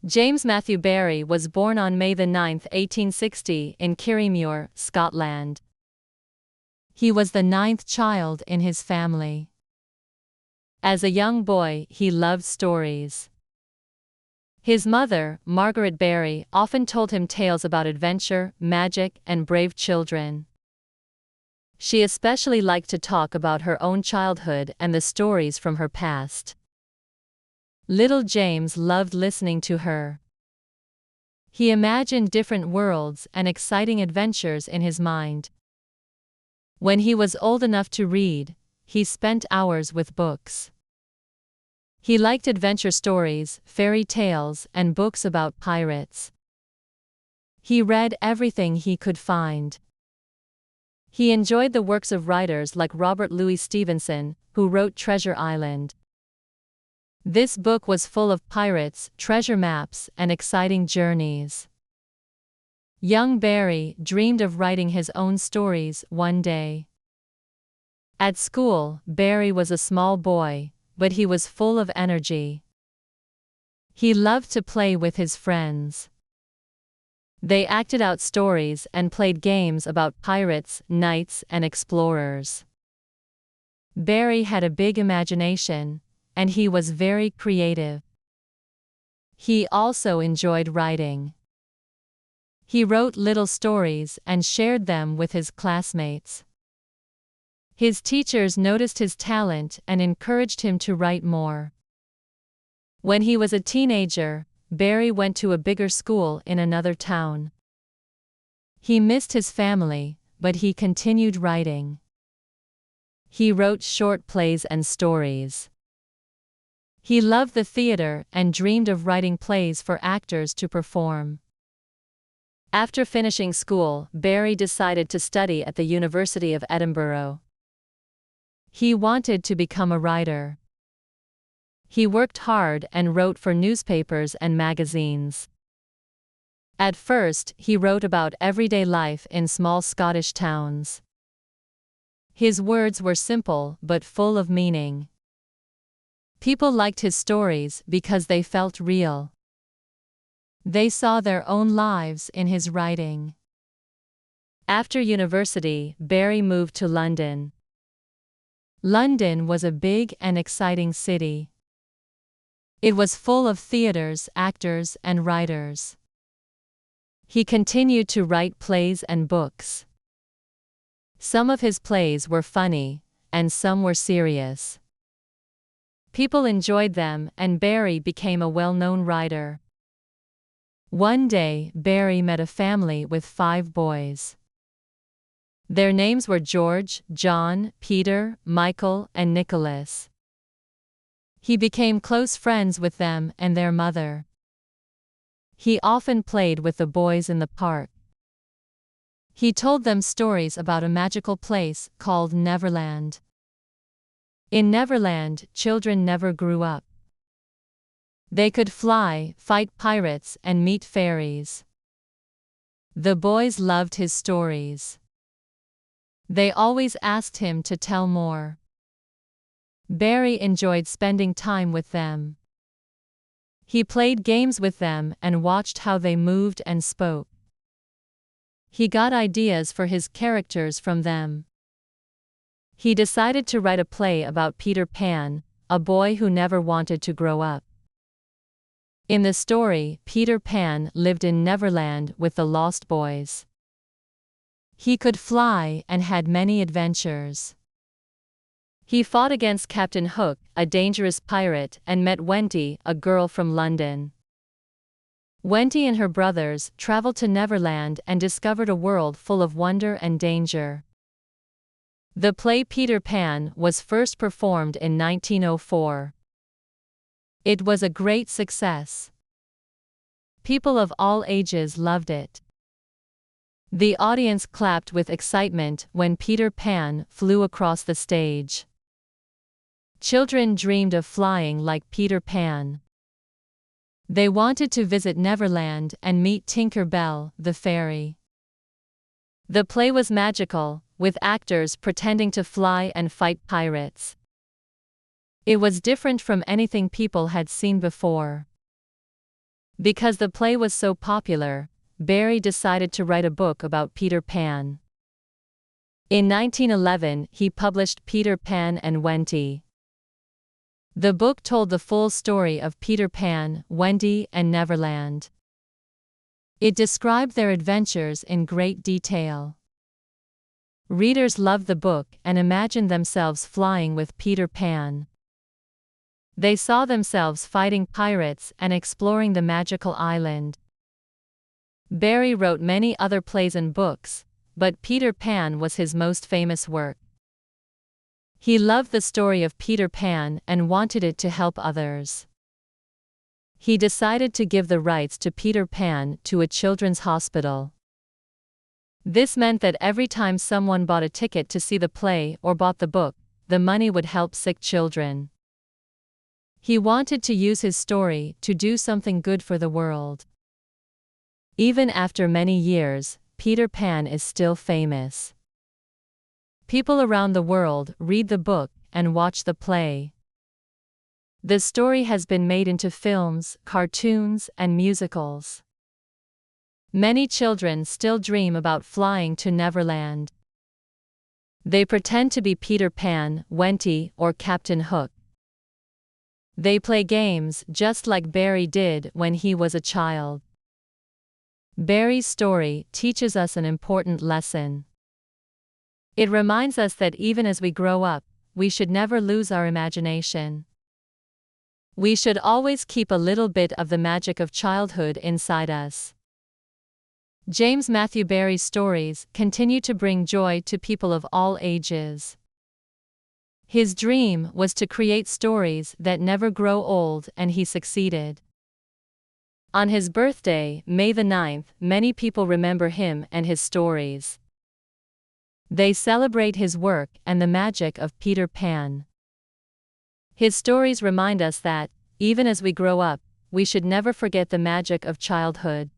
James Matthew Barrie was born on May 9, 1860, in Kirriemuir, Scotland. He was the ninth child in his family. As a young boy, he loved stories. His mother, Margaret Barrie, often told him tales about adventure, magic, and brave children. She especially liked to talk about her own childhood and the stories from her past. Little James loved listening to her. He imagined different worlds and exciting adventures in his mind. When he was old enough to read, he spent hours with books. He liked adventure stories, fairy tales, and books about pirates. He read everything he could find. He enjoyed the works of writers like Robert Louis Stevenson, who wrote Treasure Island. This book was full of pirates, treasure maps, and exciting journeys. Young Barrie dreamed of writing his own stories one day. At school, Barrie was a small boy, but he was full of energy. He loved to play with his friends. They acted out stories and played games about pirates, knights, and explorers. Barrie had a big imagination, and he was very creative. He also enjoyed writing. He wrote little stories and shared them with his classmates. His teachers noticed his talent and encouraged him to write more. When he was a teenager, Barrie went to a bigger school in another town. He missed his family, but he continued writing. He wrote short plays and stories. He loved the theater and dreamed of writing plays for actors to perform. After finishing school, Barrie decided to study at the University of Edinburgh. He wanted to become a writer. He worked hard and wrote for newspapers and magazines. At first, he wrote about everyday life in small Scottish towns. His words were simple but full of meaning. People liked his stories because they felt real. They saw their own lives in his writing. After university, Barrie moved to London. London was a big and exciting city. It was full of theaters, actors, and writers. He continued to write plays and books. Some of his plays were funny, and some were serious. People enjoyed them, and Barrie became a well-known writer. One day, Barrie met a family with 5 boys. Their names were George, John, Peter, Michael, and Nicholas. He became close friends with them and their mother. He often played with the boys in the park. He told them stories about a magical place called Neverland. In Neverland, children never grew up. They could fly, fight pirates, and meet fairies. The boys loved his stories. They always asked him to tell more. Barrie enjoyed spending time with them. He played games with them and watched how they moved and spoke. He got ideas for his characters from them. He decided to write a play about Peter Pan, a boy who never wanted to grow up. In the story, Peter Pan lived in Neverland with the Lost Boys. He could fly and had many adventures. He fought against Captain Hook, a dangerous pirate, and met Wendy, a girl from London. Wendy and her brothers traveled to Neverland and discovered a world full of wonder and danger. The play Peter Pan was first performed in 1904. It was a great success. People of all ages loved it. The audience clapped with excitement when Peter Pan flew across the stage. Children dreamed of flying like Peter Pan. They wanted to visit Neverland and meet Tinker Bell, the fairy. The play was magical, with actors pretending to fly and fight pirates. It was different from anything people had seen before. Because the play was so popular, Barrie decided to write a book about Peter Pan. In 1911, he published Peter Pan and Wendy. The book told the full story of Peter Pan, Wendy, and Neverland. It described their adventures in great detail. Readers loved the book and imagined themselves flying with Peter Pan. They saw themselves fighting pirates and exploring the magical island. Barrie wrote many other plays and books, but Peter Pan was his most famous work. He loved the story of Peter Pan and wanted it to help others. He decided to give the rights to Peter Pan to a children's hospital. This meant that every time someone bought a ticket to see the play or bought the book, the money would help sick children. He wanted to use his story to do something good for the world. Even after many years, Peter Pan is still famous. People around the world read the book and watch the play. The story has been made into films, cartoons, and musicals. Many children still dream about flying to Neverland. They pretend to be Peter Pan, Wendy, or Captain Hook. They play games just like Barrie did when he was a child. Barrie's story teaches us an important lesson. It reminds us that even as we grow up, we should never lose our imagination. We should always keep a little bit of the magic of childhood inside us. James Matthew Barrie's stories continue to bring joy to people of all ages. His dream was to create stories that never grow old, and he succeeded. On his birthday, May the 9th, many people remember him and his stories. They celebrate his work and the magic of Peter Pan. His stories remind us that, even as we grow up, we should never forget the magic of childhood.